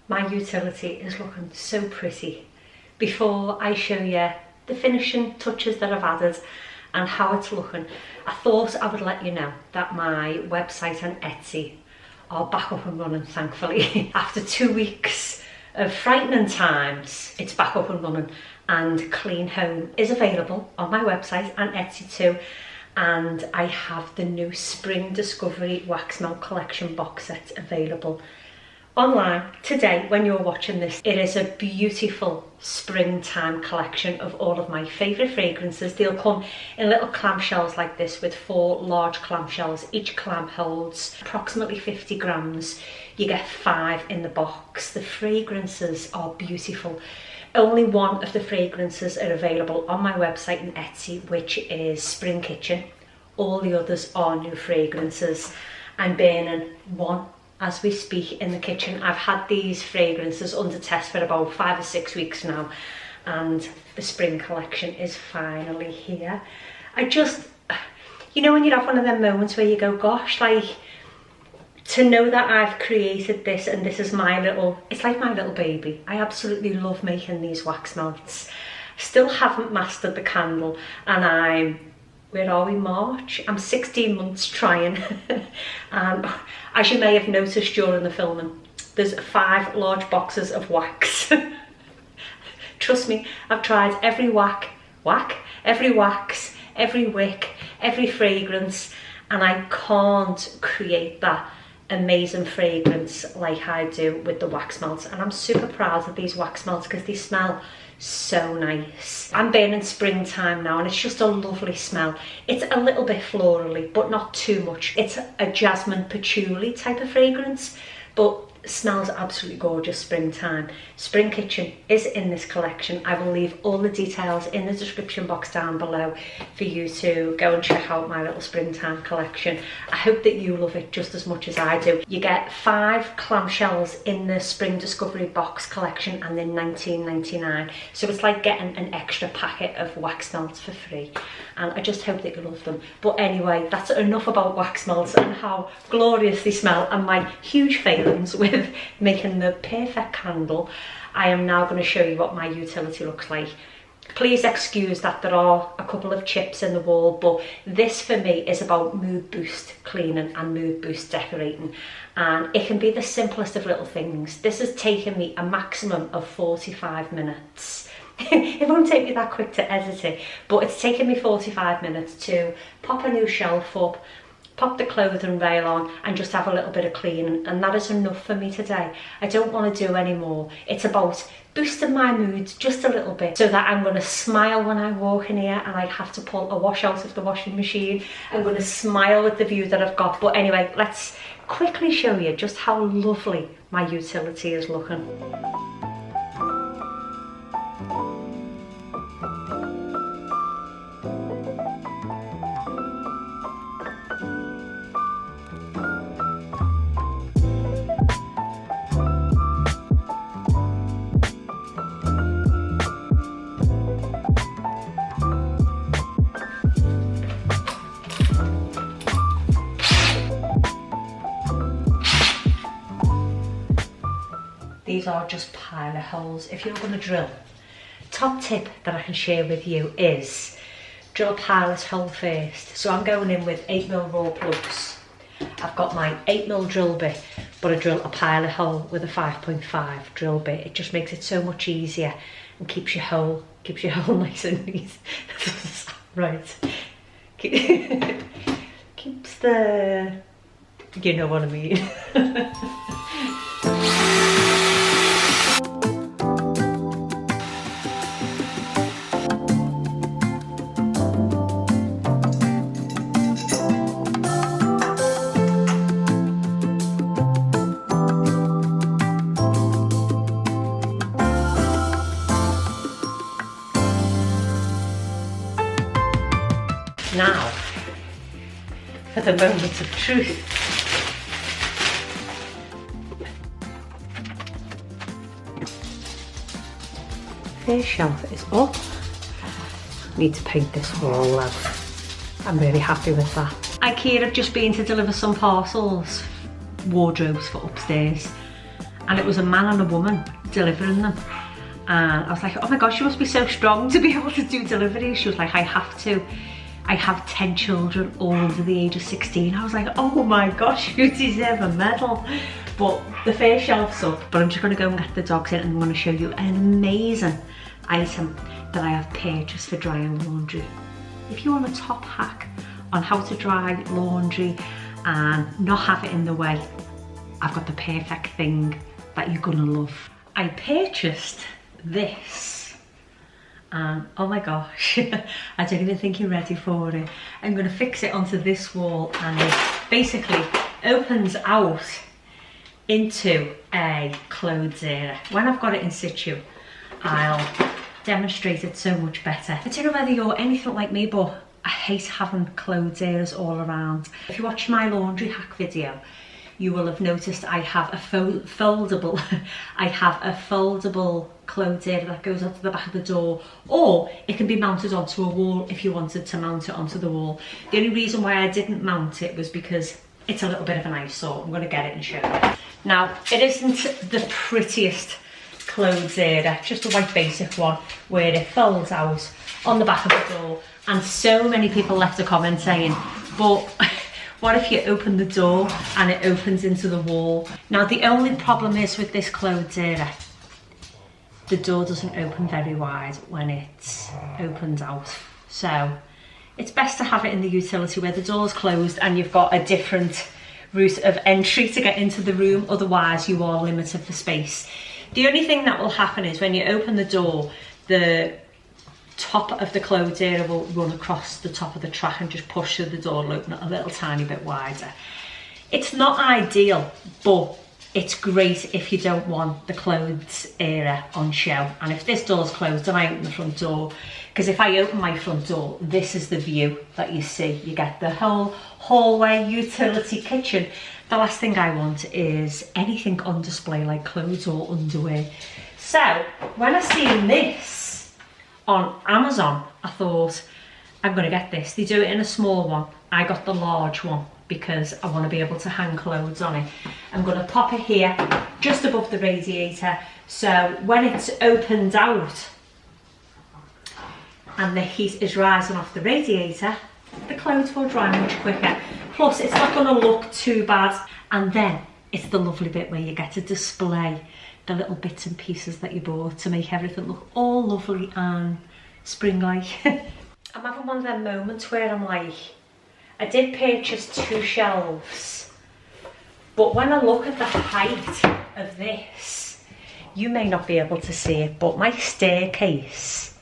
My utility is looking so pretty. Before I show you the finishing touches that I've added and how it's looking, I thought I would let you know that my website and Etsy are back up and running, thankfully. After 2 weeks of frightening times, it's back up and running, and Clean Home is available on my website and Etsy too. And I have the new Spring Discovery Wax Melt Collection box set available online today when you're watching this. It is a beautiful springtime collection of all of my favourite fragrances. They'll come in little clamshells like this with 4 large clamshells. Each clam holds approximately 50 grams. You get 5 in the box. The fragrances are beautiful. Only one of the fragrances are available on my website and Etsy, which is Spring Kitchen. All the others are new fragrances. I'm burning one as we speak in the kitchen. I've had these fragrances under test for about 5 or 6 weeks now, and the spring collection is finally here. I just, you know when you have one of them moments where you go, gosh, like, to know that I've created this and this is my little, it's like my little baby. I absolutely love making these wax melts. Still haven't mastered the candle, and where are we, March? I'm 16 months trying. And as you may have noticed during the filming, there's 5 large boxes of wax. Trust me, I've tried every every wax, every wick, every fragrance, and I can't create that amazing fragrance like I do with the wax melts. And I'm super proud of these wax melts because they smell so nice. I'm burning springtime now, and it's just a lovely smell. It's a little bit florally, but not too much. It's a jasmine patchouli type of fragrance, but smells absolutely gorgeous springtime. Spring Kitchen is in this collection. I will leave all the details in the description box down below for you to go and check out my little springtime collection. I hope that you love it just as much as I do. You get 5 clamshells in the Spring Discovery box collection, and they're $19.99. So it's like getting an extra packet of wax melts for free. And I just hope that you love them. But anyway, that's enough about wax melts and how glorious they smell and my huge failings with making the perfect candle. I am now going to show you what my utility looks like. Please excuse that there are a couple of chips in the wall, but this for me is about mood boost cleaning and mood boost decorating, and it can be the simplest of little things. This has taken me a maximum of 45 minutes. It won't take me that quick to edit it, but it's taken me 45 minutes to pop a new shelf up, pop the clothing rail on, and just have a little bit of cleaning, and that is enough for me today. I don't want to do any more. It's about boosting my mood just a little bit so that I'm going to smile when I walk in here and I have to pull a wash out of the washing machine. I'm going to smile at the view that I've got. But anyway, let's quickly show you just how lovely my utility is looking. These are just pilot holes. If you're going to drill, top tip that I can share with you is drill a pilot hole first. So I'm going in with 8mm raw plugs. I've got my 8mm drill bit, but I drill a pilot hole with a 5.5 drill bit. It just makes it so much easier and keeps your hole nice and neat. Right. Keeps the, you know what I mean. Now, for the moment of truth. First shelf is up. Need to paint this wall though. I'm really happy with that. IKEA have just been to deliver some parcels, wardrobes for upstairs, and it was a man and a woman delivering them. And I was like, oh my gosh, you must be so strong to be able to do deliveries. She was like, I have to. I have 10 children all under the age of 16. I was like, oh my gosh, you deserve a medal. But the first shelf's up, but I'm just gonna go and get the dogs in and I'm gonna show you an amazing item that I have purchased for drying laundry. If you want a top hack on how to dry laundry and not have it in the way, I've got the perfect thing that you're gonna love. I purchased this and oh my gosh, I don't even think you're ready for it. I'm gonna fix it onto this wall and it basically opens out into a clothes area. When I've got it in situ, I'll demonstrate it so much better. I don't know whether you're anything like me, but I hate having clothes areas all around. If you watch my laundry hack video, you will have noticed I have a foldable clothes area that goes onto the back of the door, or it can be mounted onto a wall if you wanted to mount it onto the wall. The only reason why I didn't mount it was because it's a little bit of an eyesore. I'm going to get it and show you. Now, it isn't the prettiest clothes area, just a white basic one where it folds out on the back of the door, and so many people left a comment saying, but what if you open the door and it opens into the wall? Now, the only problem is with this clothes area, the door doesn't open very wide when it opens out. So it's best to have it in the utility where the door's closed and you've got a different route of entry to get into the room, otherwise you are limited for space. The only thing that will happen is when you open the door, the top of the clothes area will run across the top of the track and just push the door and open it a little tiny bit wider. It's not ideal, but it's great if you don't want the clothes area on show. And if this door's closed and I open the front door, because if I open my front door, this is the view that you see. You get the whole hallway, utility, kitchen. The last thing I want is anything on display like clothes or underwear. So when I seen this on Amazon, I thought, I'm gonna get this. They do it in a small one. I got the large one because I want to be able to hang clothes on it. I'm going to pop it here just above the radiator, so when it's opened out and the heat is rising off the radiator, the clothes will dry much quicker. Plus it's not going to look too bad, and then it's the lovely bit where you get to display the little bits and pieces that you bought to make everything look all lovely and spring-like. I'm having one of them moments where I'm like, I did purchase 2 shelves, but when I look at the height of this, you may not be able to see it, but my staircase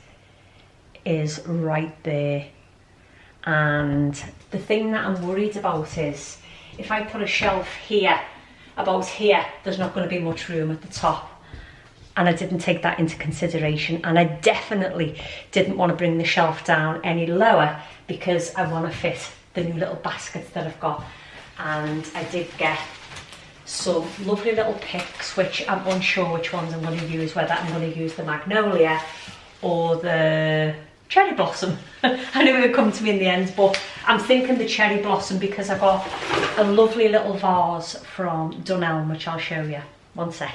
is right there. And the thing that I'm worried about is, if I put a shelf here, about here, there's not going to be much room at the top. And I didn't take that into consideration, and I definitely didn't want to bring the shelf down any lower because I want to fit the new little baskets that I've got. And I did get some lovely little picks, which I'm unsure which ones I'm going to use, whether I'm going to use the magnolia or the cherry blossom. I knew it would come to me in the end, but I'm thinking the cherry blossom because I got a lovely little vase from Dunelm, which I'll show you. One sec.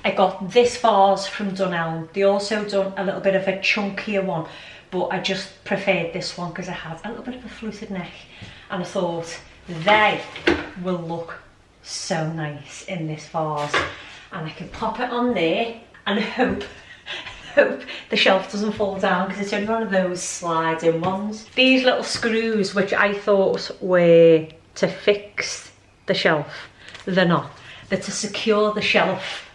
I got this vase from Dunelm. They also done a little bit of a chunkier one, but I just preferred this one because it had a little bit of a fluted neck, and I thought they will look so nice in this vase. And I can pop it on there and hope the shelf doesn't fall down, because it's only one of those sliding ones. These little screws, which I thought were to fix the shelf, they're not. They're to secure the shelf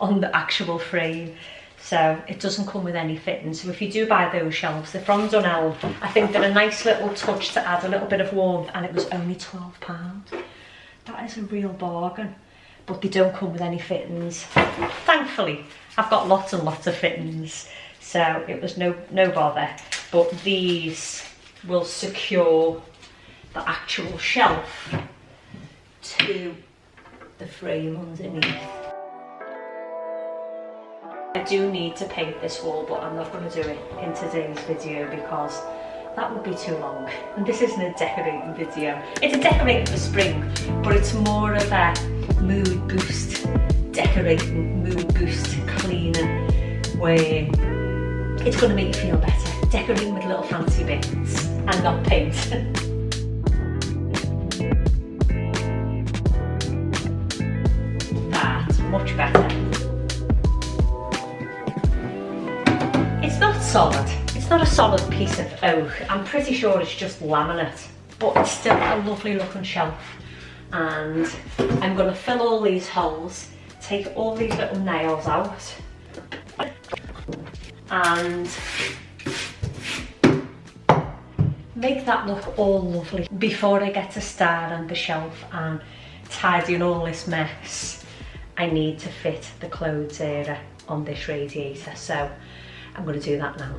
on the actual frame. So it doesn't come with any fittings. So if you do buy those shelves, they're from Dunelm. I think they're a nice little touch to add a little bit of warmth, and it was only £12. That is a real bargain. But they don't come with any fittings. Thankfully, I've got lots and lots of fittings, so it was no bother. But these will secure the actual shelf to the frame underneath. I do need to paint this wall, but I'm not going to do it in today's video because that would be too long. And this isn't a decorating video. It's a decorating for spring, but it's more of a mood boost decorating decorating, mood boost, cleaning, where it's going to make you feel better. Decorating with little fancy bits and not paint. That's much better. It's not solid. It's not a solid piece of oak. I'm pretty sure it's just laminate, but it's still a lovely looking shelf. And I'm going to fill all these holes, take all these little nails out, and make that look all lovely before I get to start on the shelf and tidying all this mess. I need to fit the clothes area on this radiator, so I'm going to do that now.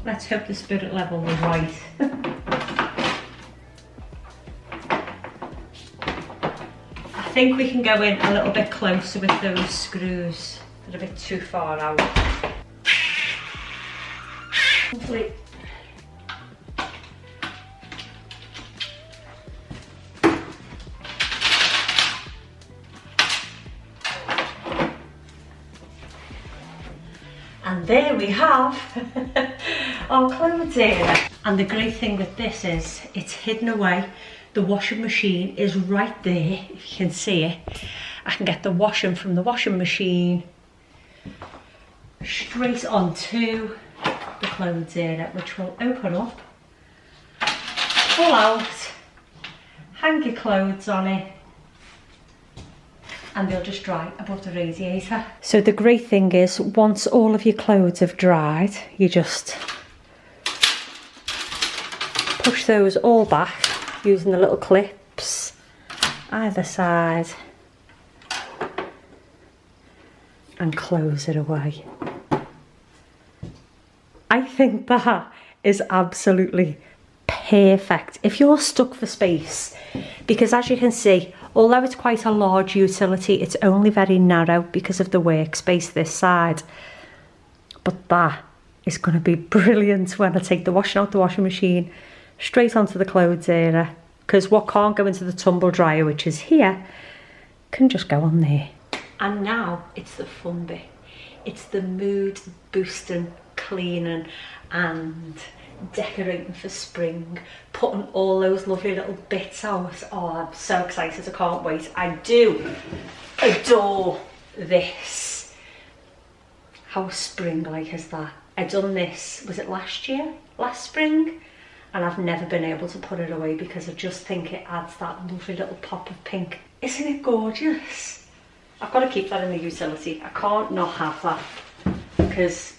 Let's hope the spirit level was right. I think we can go in a little bit closer with those screws. They're a bit too far out. Hopefully. And there we have our clothes area. And the great thing with this is it's hidden away. The washing machine is right there, if you can see it. I can get the washing from the washing machine straight onto the clothes area, which will open up, pull out, hang your clothes on it, and they'll just dry above the radiator. So the great thing is, once all of your clothes have dried, you just push those all back using the little clips either side and close it away. I think that is absolutely perfect if you're stuck for space, because as you can see, although it's quite a large utility, it's only very narrow because of the workspace this side. But that is going to be brilliant when I take the washing out the washing machine, straight onto the clothes area, because what can't go into the tumble dryer, which is here, can just go on there. And now it's the fun bit. It's the mood boosting, cleaning and decorating for spring, putting all those lovely little bits out. Oh, I'm so excited, I can't wait. I do adore this. How spring-like is that? I done this, was it last year? Last spring? And I've never been able to put it away because I just think it adds that lovely little pop of pink. Isn't it gorgeous? I've got to keep that in the utility. I can't not have that because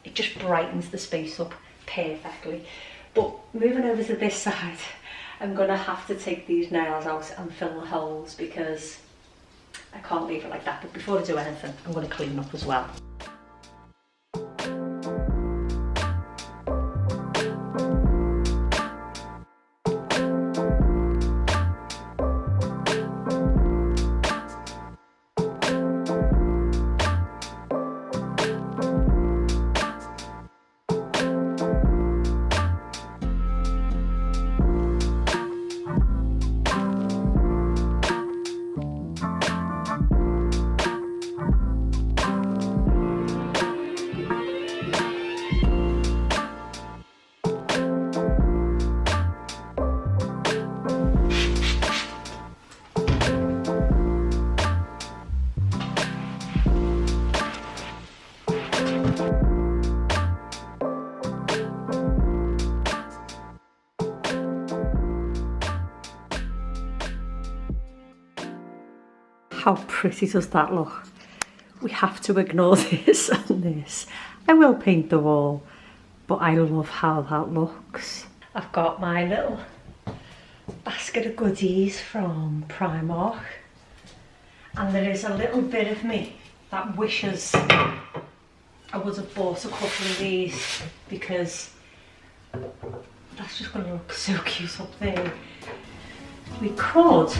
it just brightens the space up perfectly. But moving over to this side, I'm going to have to take these nails out and fill the holes because I can't leave it like that. But before I do anything, I'm going to clean up as well. how pretty does that look? We have to ignore this and this. I will paint the wall, but I love how that looks. I've got my little basket of goodies from Primark, and there is a little bit of me that wishes I would have bought a couple of these, because that's just going to look so cute up there. We could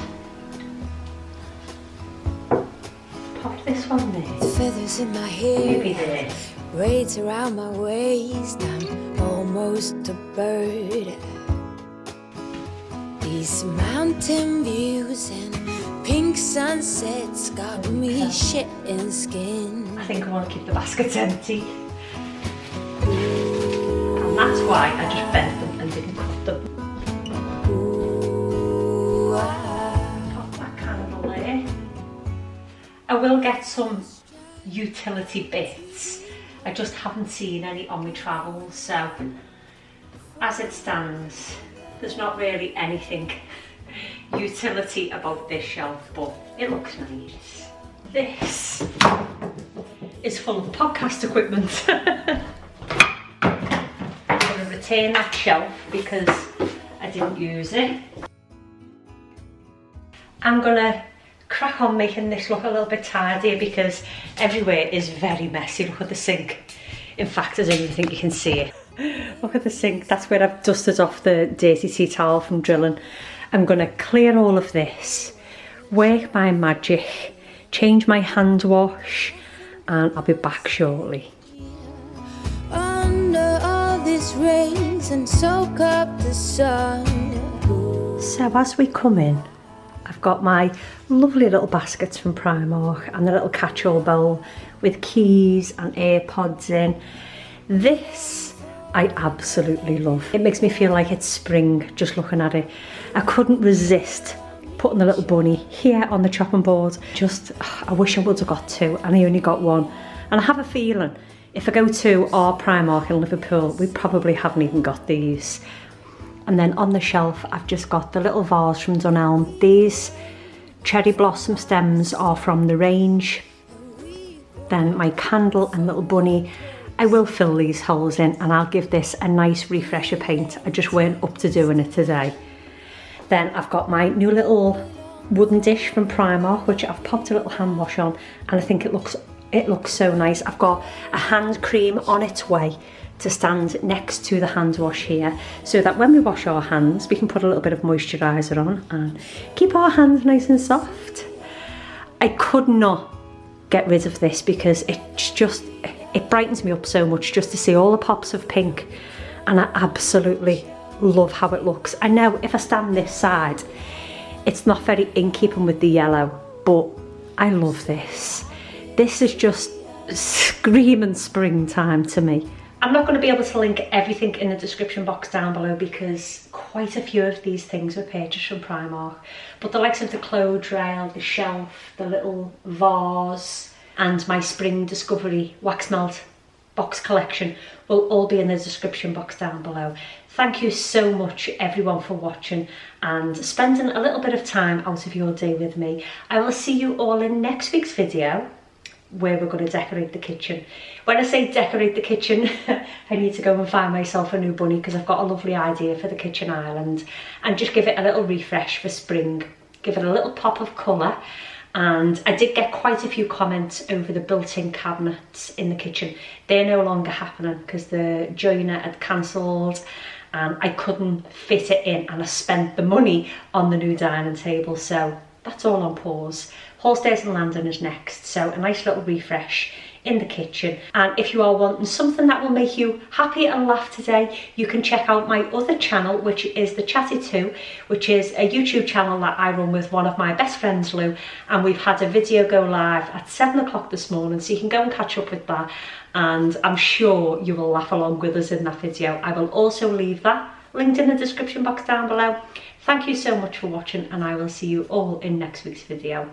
pop this one there. Feathers in my hair, maybe there. braids around my waist, I'm almost a bird. These mountain views and pink sunsets got me shitting skin. I think I want to keep the baskets empty. And that's why I just bent them and didn't cut them. Pop that candle there. I will get some utility bits. I just haven't seen any on my travels, so as it stands, there's not really anything utility about this shelf, but it looks nice. This is full of podcast equipment. I'm going to retain that shelf because I didn't use it. I'm going to crack on making this look a little bit tidier because everywhere is very messy. Look at the sink. In fact, I don't even think you can see it. Look at the sink. That's where I've dusted off the dirty tea towel from drilling. I'm going to clear all of this, work my magic, change my hand wash, and I'll be back shortly. Under all this rays and soak up the sun. So as we come in, I've got my lovely little baskets from Primark and a little catch-all bowl with keys and AirPods in. This I absolutely love. It makes me feel like it's spring just looking at it. I couldn't resist putting the little bunny here on the chopping board. I wish I would have got two and I only got one. And I have a feeling if I go to our Primark in Liverpool, we probably haven't even got these. And then on the shelf, I've just got the little vase from Dunelm. These cherry blossom stems are from the range. Then my candle and little bunny. I will fill these holes in and I'll give this a nice refresher paint. I just weren't up to doing it today. Then I've got my new little wooden dish from Primark, which I've popped a little hand wash on, and I think it looks so nice. I've got a hand cream on its way to stand next to the hand wash here, so that when we wash our hands, we can put a little bit of moisturiser on and keep our hands nice and soft. I could not get rid of this because it brightens me up so much just to see all the pops of pink, and I absolutely love how it looks. I know if I stand this side, it's not very in keeping with the yellow, but I love this. This is just screaming springtime to me. I'm not going to be able to link everything in the description box down below because quite a few of these things were purchased from Primark, but the likes of the clothes rail, the shelf, the little vase, and my Spring Discovery wax melt box collection will all be in the description box down below. Thank you so much everyone for watching and spending a little bit of time out of your day with me. I will see you all in next week's video where we're going to decorate the kitchen. When I say decorate the kitchen, I need to go and find myself a new bunny because I've got a lovely idea for the kitchen island and just give it a little refresh for spring, give it a little pop of colour. And I did get quite a few comments over the built-in cabinets in the kitchen. They're no longer happening because the joiner had cancelled and I couldn't fit it in, and I spent the money on the new dining table, so that's all on pause. Hallstairs and Landon is next, so a nice little refresh in the kitchen. And if you are wanting something that will make you happy and laugh today, you can check out my other channel, which is The Chatty 2, which is a YouTube channel that I run with one of my best friends, Lou, and we've had a video go live at 7 o'clock this morning, so you can go and catch up with that, and I'm sure you will laugh along with us in that video. I will also leave that linked in the description box down below. Thank you so much for watching, and I will see you all in next week's video.